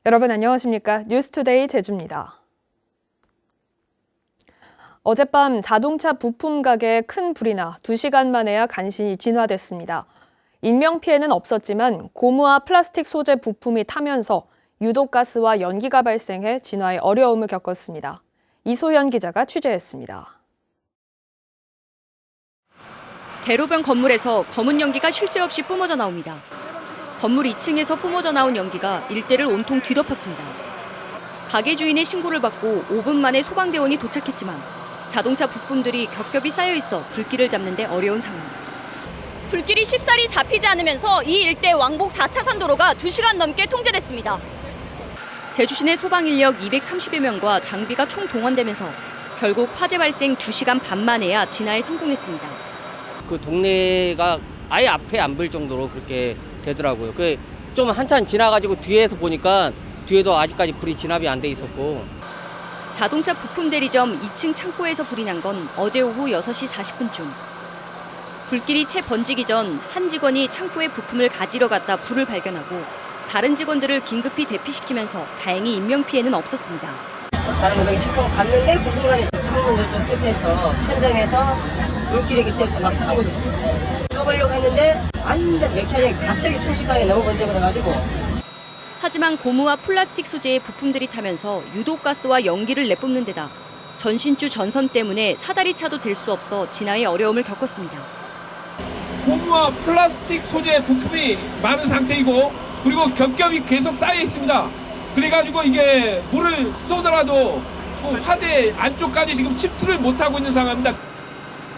여러분 안녕하십니까? 뉴스투데이 제주입니다. 어젯밤 자동차 부품 가게에 큰 불이 나 2시간 만에야 간신히 진화됐습니다. 인명피해는 없었지만 고무와 플라스틱 소재 부품이 타면서 유독가스와 연기가 발생해 진화에 어려움을 겪었습니다. 이소연 기자가 취재했습니다. 대로변 건물에서 검은 연기가 쉴 새 없이 뿜어져 나옵니다. 건물 2층에서 뿜어져 나온 연기가 일대를 온통 뒤덮었습니다. 가게 주인의 신고를 받고 5분 만에 소방대원이 도착했지만 자동차 부품들이 겹겹이 쌓여 있어 불길을 잡는 데 어려운 상황. 불길이 쉽사리 잡히지 않으면서 이 일대 왕복 4차선 도로가 2시간 넘게 통제됐습니다. 제주시내 소방 인력 230여 명과 장비가 총동원되면서 결국 화재 발생 2시간 반 만에야 진화에 성공했습니다. 그 동네가 아예 앞에 안 보일 정도로 그렇게 되더라고요. 그 좀 한참 지나가지고 뒤에서 보니까 뒤에도 아직까지 불이 진압이 안 돼 있었고. 자동차 부품 대리점 2층 창고에서 불이 난 건 어제 오후 6시 40분쯤. 불길이 채 번지기 전 한 직원이 창고에 부품을 가지러 갔다 불을 발견하고 다른 직원들을 긴급히 대피시키면서 다행히 인명피해는 없었습니다. 다른 분들이 창고를 갔는데 그 순간에 창문 저쪽 끝에서 천장에서 불길이기 때문에 막 타고 있었어요. 꺼보려고 했는데 완전 메카닉이 갑자기 순식간에 너무 번져버려가지고. 하지만 고무와 플라스틱 소재의 부품들이 타면서 유독가스와 연기를 내뿜는 데다 전신주 전선 때문에 사다리 차도 될 수 없어 진화에 어려움을 겪었습니다. 고무와 플라스틱 소재 부품이 많은 상태이고 그리고 겹겹이 계속 쌓여 있습니다. 그래가지고 이게 물을 쏘더라도 그 화재 안쪽까지 지금 침투를 못하고 있는 상황입니다.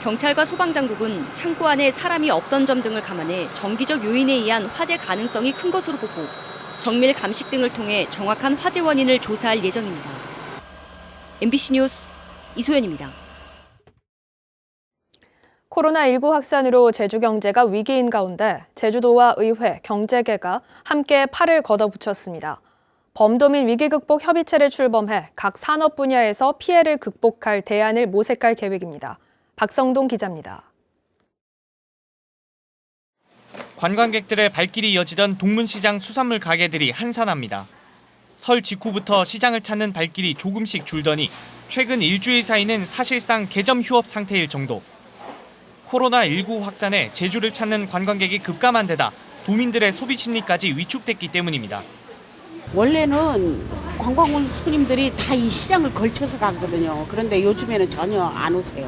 경찰과 소방당국은 창고 안에 사람이 없던 점 등을 감안해 정기적 요인에 의한 화재 가능성이 큰 것으로 보고 정밀 감식 등을 통해 정확한 화재 원인을 조사할 예정입니다. MBC 뉴스 이소연입니다. 코로나19 확산으로 제주 경제가 위기인 가운데 제주도와 의회, 경제계가 함께 팔을 걷어붙였습니다. 범도민 위기극복 협의체를 출범해 각 산업 분야에서 피해를 극복할 대안을 모색할 계획입니다. 박성동 기자입니다. 관광객들의 발길이 이어지던 동문시장 수산물 가게들이 한산합니다. 설 직후부터 시장을 찾는 발길이 조금씩 줄더니 최근 일주일 사이는 사실상 개점 휴업 상태일 정도. 코로나19 확산에 제주를 찾는 관광객이 급감한 데다 도민들의 소비 심리까지 위축됐기 때문입니다. 원래는 관광 온 손님들이 다 이 시장을 걸쳐서 가거든요. 그런데 요즘에는 전혀 안 오세요.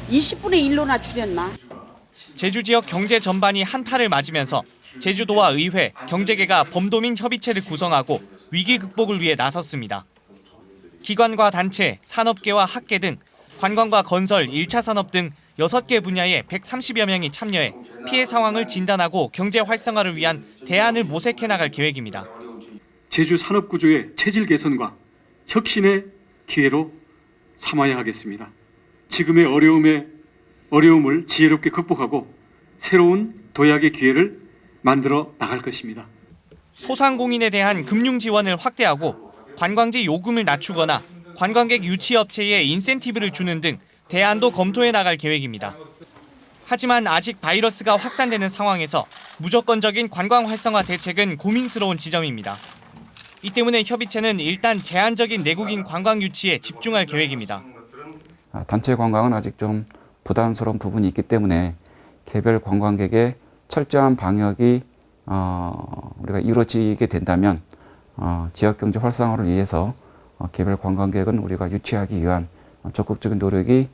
20분의 1로나 줄였나? 제주 지역 경제 전반이 한파를 맞으면서 제주도와 의회, 경제계가 범도민 협의체를 구성하고 위기 극복을 위해 나섰습니다. 기관과 단체, 산업계와 학계 등 관광과 건설, 1차 산업 등 6개 분야의 130여 명이 참여해 피해 상황을 진단하고 경제 활성화를 위한 대안을 모색해 나갈 계획입니다. 제주 산업 구조의 체질 개선과 혁신의 기회로 삼아야 하겠습니다. 지금의 어려움을 지혜롭게 극복하고 새로운 도약의 기회를 만들어 나갈 것입니다. 소상공인에 대한 금융 지원을 확대하고 관광지 요금을 낮추거나 관광객 유치 업체에 인센티브를 주는 등 대안도 검토해 나갈 계획입니다. 하지만 아직 바이러스가 확산되는 상황에서 무조건적인 관광 활성화 대책은 고민스러운 지점입니다. 이 때문에 협의체는 일단 제한적인 내국인 관광 유치에 집중할 계획입니다. 단체 관광은 아직 좀 부담스러운 부분이 있기 때문에 개별 관광객의 철저한 방역이 우리가 이루어지게 된다면 지역 경제 활성화를 위해서 개별 관광객은 우리가 유치하기 위한 적극적인 노력이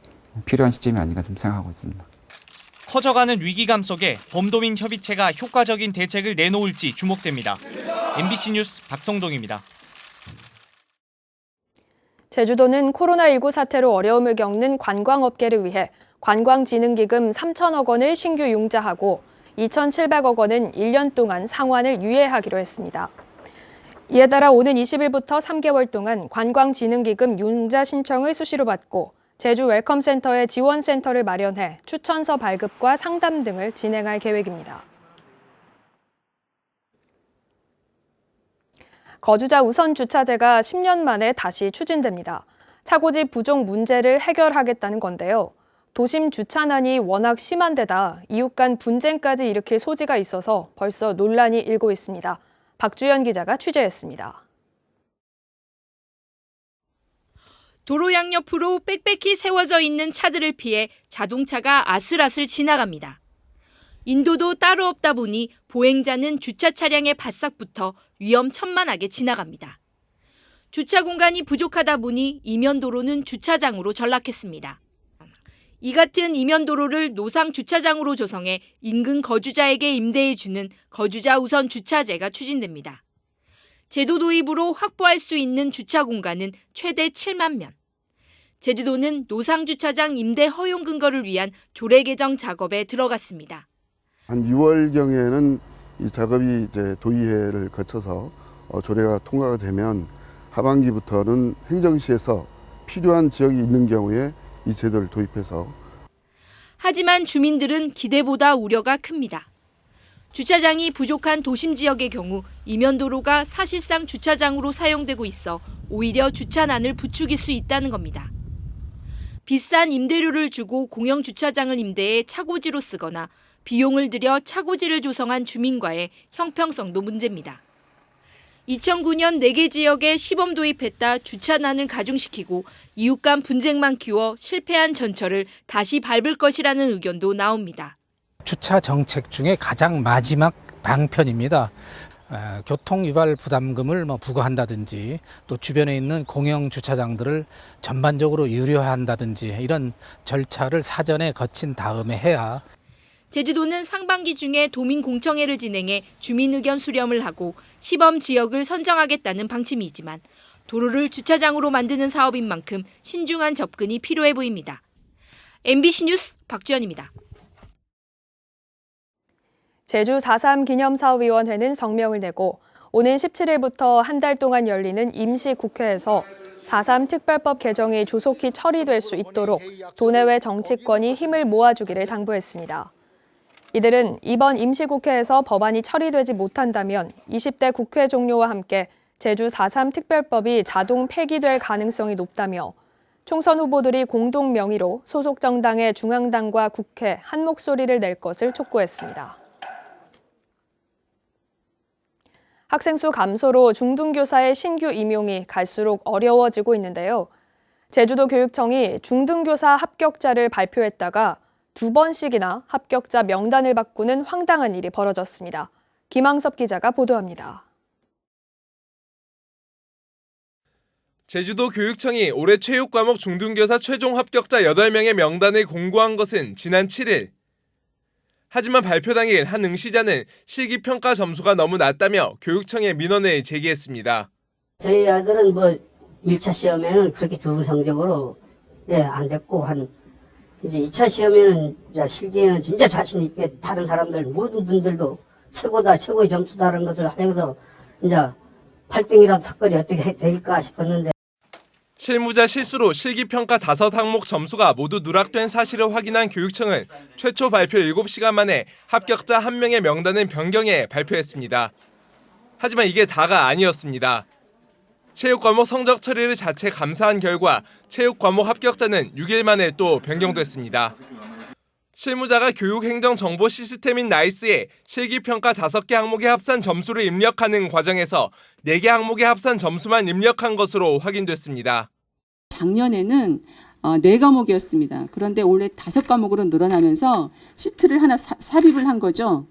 필요한 시점이 아닌가 좀 생각하고 있습니다. 커져가는 위기감 속에 범도민 협의체가 효과적인 대책을 내놓을지 주목됩니다. MBC 뉴스 박성동입니다. 제주도는 코로나19 사태로 어려움을 겪는 관광업계를 위해 관광진흥기금 3천억 원을 신규 융자하고 2,700억 원은 1년 동안 상환을 유예하기로 했습니다. 이에 따라 오는 20일부터 3개월 동안 관광진흥기금 융자 신청을 수시로 받고 제주 웰컴센터에 지원센터를 마련해 추천서 발급과 상담 등을 진행할 계획입니다. 거주자 우선 주차제가 10년 만에 다시 추진됩니다. 차고지 부족 문제를 해결하겠다는 건데요. 도심 주차난이 워낙 심한 데다 이웃 간 분쟁까지 일으킬 소지가 있어서 벌써 논란이 일고 있습니다. 박주연 기자가 취재했습니다. 도로 양옆으로 빽빽히 세워져 있는 차들을 피해 자동차가 아슬아슬 지나갑니다. 인도도 따로 없다 보니 보행자는 주차 차량의 바싹부터 위험천만하게 지나갑니다. 주차 공간이 부족하다 보니 이면도로는 주차장으로 전락했습니다. 이 같은 이면도로를 노상 주차장으로 조성해 인근 거주자에게 임대해주는 거주자 우선 주차제가 추진됩니다. 제도 도입으로 확보할 수 있는 주차 공간은 최대 7만 면. 제주도는 노상 주차장 임대 허용 근거를 위한 조례 개정 작업에 들어갔습니다. 한 6월경에는 이 작업이 이제 도의회를 거쳐서 조례가 통과가 되면 하반기부터는 행정시에서 필요한 지역이 있는 경우에 이 제도를 도입해서. 하지만 주민들은 기대보다 우려가 큽니다. 주차장이 부족한 도심 지역의 경우 이면도로가 사실상 주차장으로 사용되고 있어 오히려 주차난을 부추길 수 있다는 겁니다. 비싼 임대료를 주고 공영 주차장을 임대해 차고지로 쓰거나 비용을 들여 차고지를 조성한 주민과의 형평성도 문제입니다. 2009년 4개 지역에 시범 도입했다 주차난을 가중시키고 이웃 간 분쟁만 키워 실패한 전철을 다시 밟을 것이라는 의견도 나옵니다. 주차 정책 중에 가장 마지막 방편입니다. 교통 유발 부담금을 부과한다든지 또 주변에 있는 공영 주차장들을 전반적으로 유료화한다든지 이런 절차를 사전에 거친 다음에 해야. 제주도는 상반기 중에 도민공청회를 진행해 주민 의견 수렴을 하고 시범 지역을 선정하겠다는 방침이지만 도로를 주차장으로 만드는 사업인 만큼 신중한 접근이 필요해 보입니다. MBC 뉴스 박주연입니다. 제주 4.3 기념사업위원회는 성명을 내고 오는 17일부터 한 달 동안 열리는 임시국회에서 4.3 특별법 개정이 조속히 처리될 수 있도록 도내외 정치권이 힘을 모아주기를 당부했습니다. 이들은 이번 임시국회에서 법안이 처리되지 못한다면 20대 국회 종료와 함께 제주 4.3 특별법이 자동 폐기될 가능성이 높다며 총선 후보들이 공동 명의로 소속 정당의 중앙당과 국회 한 목소리를 낼 것을 촉구했습니다. 학생 수 감소로 중등교사의 신규 임용이 갈수록 어려워지고 있는데요. 제주도 교육청이 중등교사 합격자를 발표했다가 2번씩이나 합격자 명단을 바꾸는 황당한 일이 벌어졌습니다. 김항섭 기자가 보도합니다. 제주도 교육청이 올해 체육과목 중등교사 최종 합격자 8명의 명단을 공고한 것은 지난 7일. 하지만 발표 당일 한 응시자는 실기평가 점수가 너무 낮다며 교육청에 민원을 제기했습니다. 저희 아들은 1차 시험에는 그렇게 좋은 성적으로 안 됐고 이제 2차 시험에는 실기에는 진짜 자신 있게 다른 사람들 모든 분들도 최고다 최고의 점수다라는 것을 하면서 이제 8등이라도 턱걸이 어떻게 될까 싶었는데 실무자 실수로 실기평가 5항목 점수가 모두 누락된 사실을 확인한 교육청은 최초 발표 7시간 만에 합격자 1명의 명단을 변경해 발표했습니다. 하지만 이게 다가 아니었습니다. 체육과목 성적 처리를 자체 감사한 결과 체육과목 합격자는 6일 만에 또 변경됐습니다. 실무자가 교육행정정보 시스템인 나이스에 실기평가 5개 항목의 합산 점수를 입력하는 과정에서 4개 항목의 합산 점수만 입력한 것으로 확인됐습니다. 작년에는 4과목이었습니다. 그런데 올해 5과목으로 늘어나면서 시트를 하나 삽입을 한 거죠.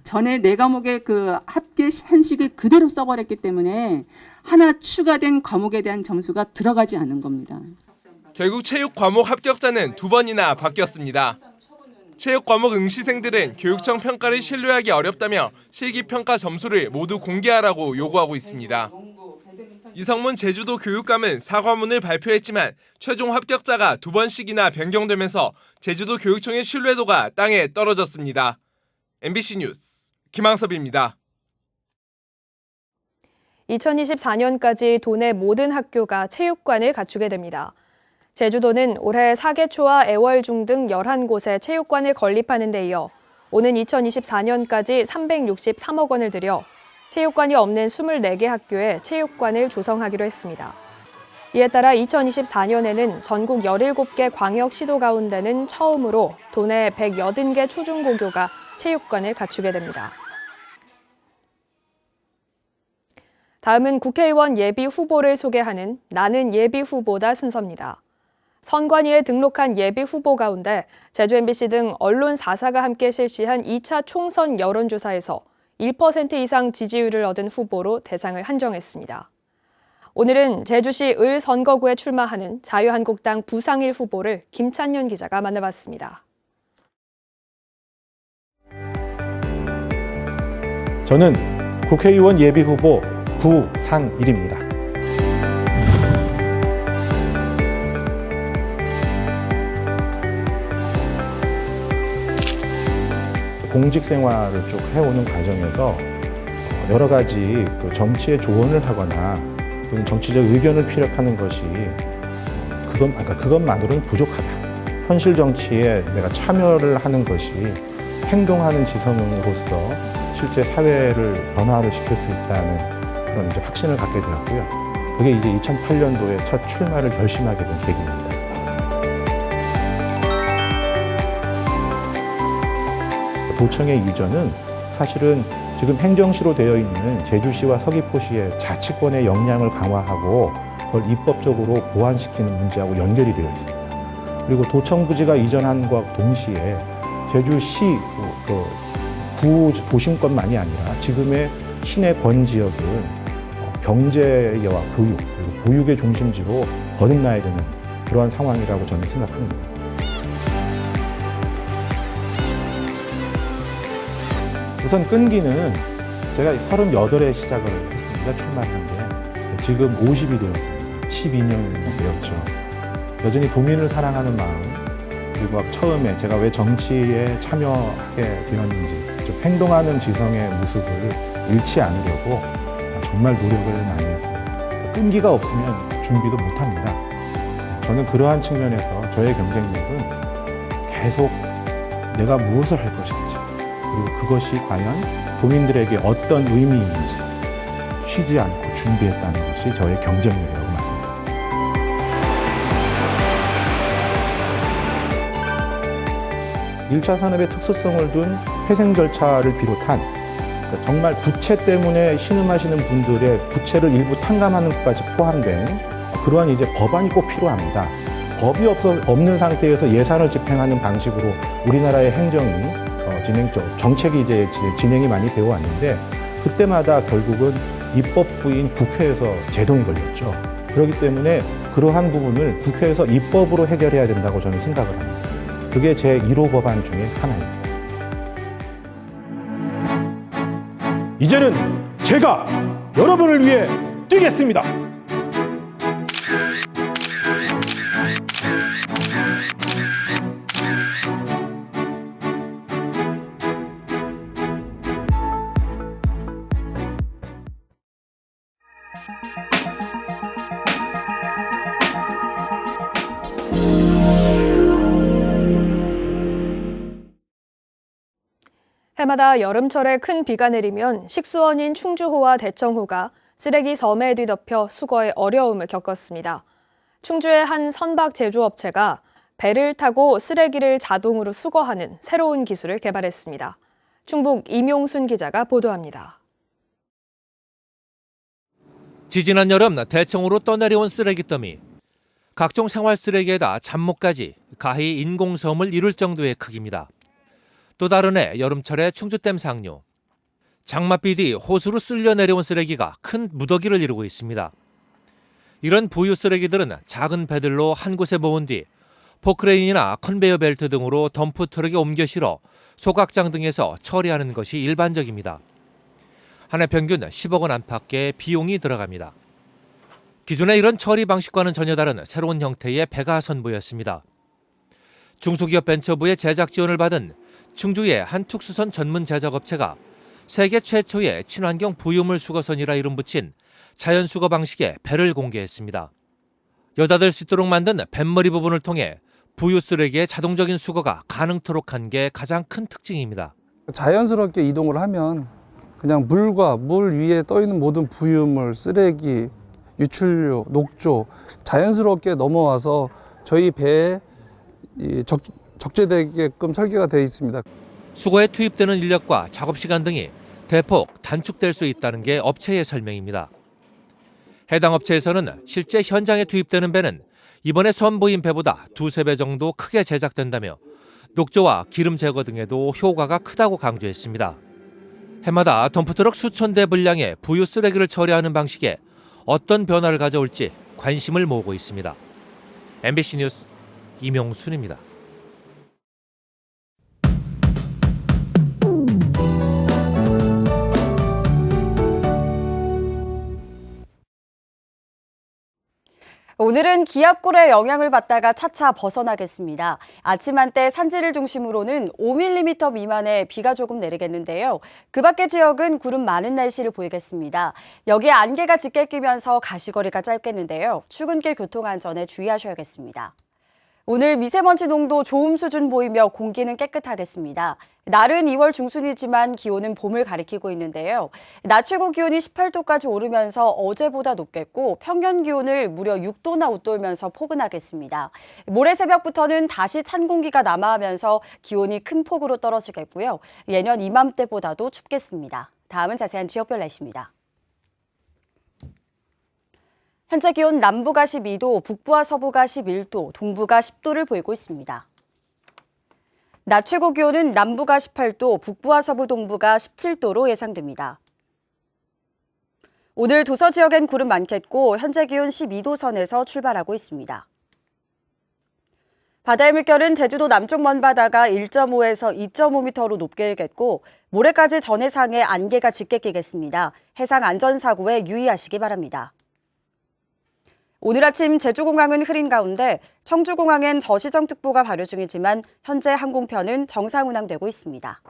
전에 4과목의 그 합계 산식을 그대로 써버렸기 때문에 하나 추가된 과목에 대한 점수가 들어가지 않은 겁니다. 결국 체육 과목 합격자는 2번이나 바뀌었습니다. 체육 과목 응시생들은 교육청 평가를 신뢰하기 어렵다며 실기평가 점수를 모두 공개하라고 요구하고 있습니다. 이성문 제주도 교육감은 사과문을 발표했지만 최종 합격자가 2번씩이나 변경되면서 제주도 교육청의 신뢰도가 땅에 떨어졌습니다. MBC 뉴스 김항섭입니다. 2024년까지 도내 모든 학교가 체육관을 갖추게 됩니다. 제주도는 올해 사계초와 애월중 등 11곳에 체육관을 건립하는 데 이어 오는 2024년까지 363억 원을 들여 체육관이 없는 24개 학교에 체육관을 조성하기로 했습니다. 이에 따라 2024년에는 전국 17개 광역시도 가운데는 처음으로 도내 180개 초중고교가 체육관을 갖추게 됩니다. 다음은 국회의원 예비 후보를 소개하는 나는 예비 후보다 순서입니다. 선관위에 등록한 예비 후보 가운데 제주 MBC 등 언론 4사가 함께 실시한 2차 총선 여론조사에서 1% 이상 지지율을 얻은 후보로 대상을 한정했습니다. 오늘은 제주시 을 선거구에 출마하는 자유한국당 부상일 후보를 김찬년 기자가 만나봤습니다. 저는 국회의원 예비 후보 부상일입니다. 공직 생활을 쭉 해오는 과정에서 여러 가지 정치에 조언을 하거나 정치적 의견을 피력하는 것이 그것만으로는 부족하다. 현실 정치에 내가 참여를 하는 것이 행동하는 지성으로서 실제 사회를 변화를 시킬 수 있다는 그런 이제 확신을 갖게 되었고요. 그게 이제 2008년도에 첫 출마를 결심하게 된 계기입니다. 도청의 이전은 사실은 지금 행정시로 되어 있는 제주시와 서귀포시의 자치권의 역량을 강화하고 그걸 입법적으로 보완시키는 문제하고 연결이 되어 있습니다. 그리고 도청 부지가 이전한과 동시에 제주시 도심권만이 아니라 지금의 시내 권 지역을 경제와 교육, 그리고 보육의 중심지로 거듭나야 되는 그러한 상황이라고 저는 생각합니다. 우선 끈기는 제가 38에 시작을 했습니다. 출마한 게. 지금 50이 되었습니다. 12년 되었죠. 여전히 도민을 사랑하는 마음, 그리고 처음에 제가 왜 정치에 참여하게 되었는지 좀 행동하는 지성의 모습을 잃지 않으려고 정말 노력을 많이 했습니다. 끈기가 없으면 준비도 못합니다. 저는 그러한 측면에서 저의 경쟁력은 계속 내가 무엇을 할 것인지, 그리고 그것이 과연 도민들에게 어떤 의미인지 쉬지 않고 준비했다는 것이 저의 경쟁력이라고 말씀드립니다. 1차 산업의 특수성을 둔 회생 절차를 비롯한 정말 부채 때문에 신음하시는 분들의 부채를 일부 탕감하는 것까지 포함된 그러한 이제 법안이 꼭 필요합니다. 법이 없는 상태에서 예산을 집행하는 방식으로 우리나라의 행정이 정책이 이제 진행이 많이 되어 왔는데 그때마다 결국은 입법부인 국회에서 제동이 걸렸죠. 그렇기 때문에 그러한 부분을 국회에서 입법으로 해결해야 된다고 저는 생각을 합니다. 그게 제 1호 법안 중에 하나입니다. 이제는 제가 여러분을 위해 뛰겠습니다. 해마다 여름철에 큰 비가 내리면 식수원인 충주호와 대청호가 쓰레기 섬에 뒤덮여 수거에 어려움을 겪었습니다. 충주의 한 선박 제조업체가 배를 타고 쓰레기를 자동으로 수거하는 새로운 기술을 개발했습니다. 충북 임용순 기자가 보도합니다. 지지난 여름 대청호로 떠내려온 쓰레기 더미. 각종 생활 쓰레기에다 잡목까지 가히 인공섬을 이룰 정도의 크기입니다. 또 다른 해 여름철에 충주댐 상류. 장맛비 뒤 호수로 쓸려 내려온 쓰레기가 큰 무더기를 이루고 있습니다. 이런 부유 쓰레기들은 작은 배들로 한 곳에 모은 뒤 포크레인이나 컨베이어 벨트 등으로 덤프 트럭에 옮겨 실어 소각장 등에서 처리하는 것이 일반적입니다. 한 해 평균 10억 원 안팎의 비용이 들어갑니다. 기존의 이런 처리 방식과는 전혀 다른 새로운 형태의 배가 선보였습니다. 중소기업 벤처부의 제작 지원을 받은 충주의 한 특수선 전문 제작업체가 세계 최초의 친환경 부유물 수거선이라 이름 붙인 자연수거 방식의 배를 공개했습니다. 여닫을 수 있도록 만든 뱃머리 부분을 통해 부유 쓰레기의 자동적인 수거가 가능토록 한 게 가장 큰 특징입니다. 자연스럽게 이동을 하면 그냥 물과 물 위에 떠있는 모든 부유물, 쓰레기, 유출류, 녹조 자연스럽게 넘어와서 저희 배에 적재되게끔 설계가 되어 있습니다. 수거에 투입되는 인력과 작업 시간 등이 대폭 단축될 수 있다는 게 업체의 설명입니다. 해당 업체에서는 실제 현장에 투입되는 배는 이번에 선보인 배보다 2~3배 정도 크게 제작된다며 녹조와 기름 제거 등에도 효과가 크다고 강조했습니다. 해마다 덤프트럭 수천 대 분량의 부유 쓰레기를 처리하는 방식에 어떤 변화를 가져올지 관심을 모으고 있습니다. MBC 뉴스 임용순입니다. 오늘은 기압골의 영향을 받다가 차차 벗어나겠습니다. 아침 한때 산지를 중심으로는 5mm 미만의 비가 조금 내리겠는데요. 그 밖의 지역은 구름 많은 날씨를 보이겠습니다. 여기에 안개가 짙게 끼면서 가시거리가 짧겠는데요. 출근길 교통안전에 주의하셔야겠습니다. 오늘 미세먼지 농도 좋음 수준 보이며 공기는 깨끗하겠습니다. 날은 2월 중순이지만 기온은 봄을 가리키고 있는데요. 낮 최고 기온이 18도까지 오르면서 어제보다 높겠고 평년 기온을 무려 6도나 웃돌면서 포근하겠습니다. 모레 새벽부터는 다시 찬 공기가 남하하면서 기온이 큰 폭으로 떨어지겠고요. 예년 이맘때보다도 춥겠습니다. 다음은 자세한 지역별 날씨입니다. 현재 기온 남부가 12도, 북부와 서부가 11도, 동부가 10도를 보이고 있습니다. 낮 최고 기온은 남부가 18도, 북부와 서부 동부가 17도로 예상됩니다. 오늘 도서 지역엔 구름 많겠고 현재 기온 12도 선에서 출발하고 있습니다. 바다의 물결은 제주도 남쪽 먼바다가 1.5에서 2.5m로 높게 일겠고 모레까지 전해상에 안개가 짙게 끼겠습니다. 해상 안전사고에 유의하시기 바랍니다. 오늘 아침 제주공항은 흐린 가운데 청주공항엔 저시정특보가 발효 중이지만 현재 항공편은 정상 운항되고 있습니다.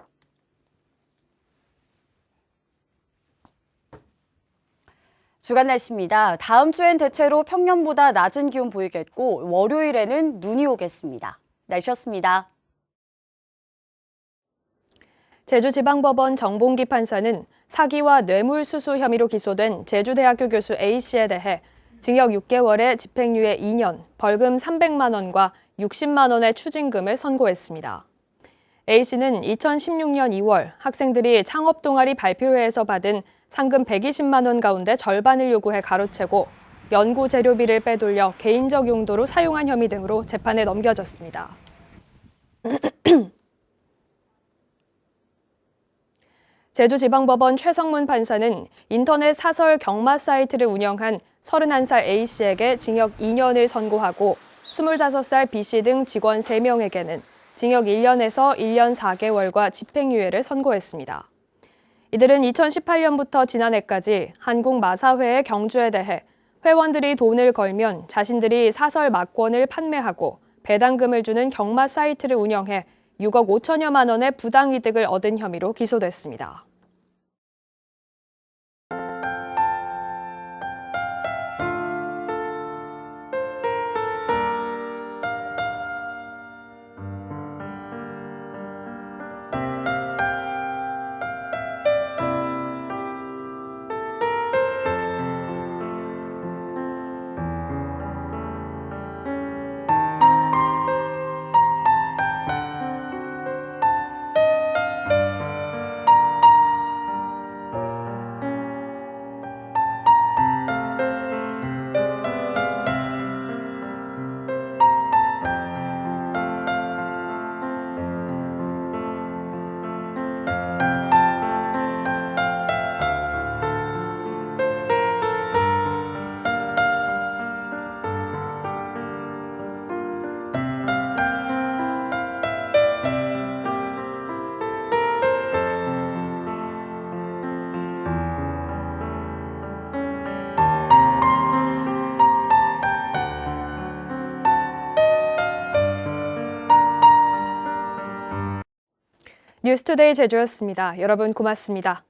주간 날씨입니다. 다음 주엔 대체로 평년보다 낮은 기온 보이겠고 월요일에는 눈이 오겠습니다. 날씨였습니다. 제주지방법원 정봉기 판사는 사기와 뇌물수수 혐의로 기소된 제주대학교 교수 A씨에 대해 징역 6개월에 집행유예 2년, 벌금 300만 원과 60만 원의 추징금을 선고했습니다. A씨는 2016년 2월 학생들이 창업동아리 발표회에서 받은 상금 120만 원 가운데 절반을 요구해 가로채고 연구 재료비를 빼돌려 개인적 용도로 사용한 혐의 등으로 재판에 넘겨졌습니다. 제주지방법원 최성문 판사는 인터넷 사설 경마 사이트를 운영한 31살 A씨에게 징역 2년을 선고하고 25살 B씨 등 직원 3명에게는 징역 1년에서 1년 4개월과 집행유예를 선고했습니다. 이들은 2018년부터 지난해까지 한국마사회의 경주에 대해 회원들이 돈을 걸면 자신들이 사설 막권을 판매하고 배당금을 주는 경마 사이트를 운영해 6억 5천여만 원의 부당이득을 얻은 혐의로 기소됐습니다. 뉴스투데이 제주였습니다. 여러분 고맙습니다.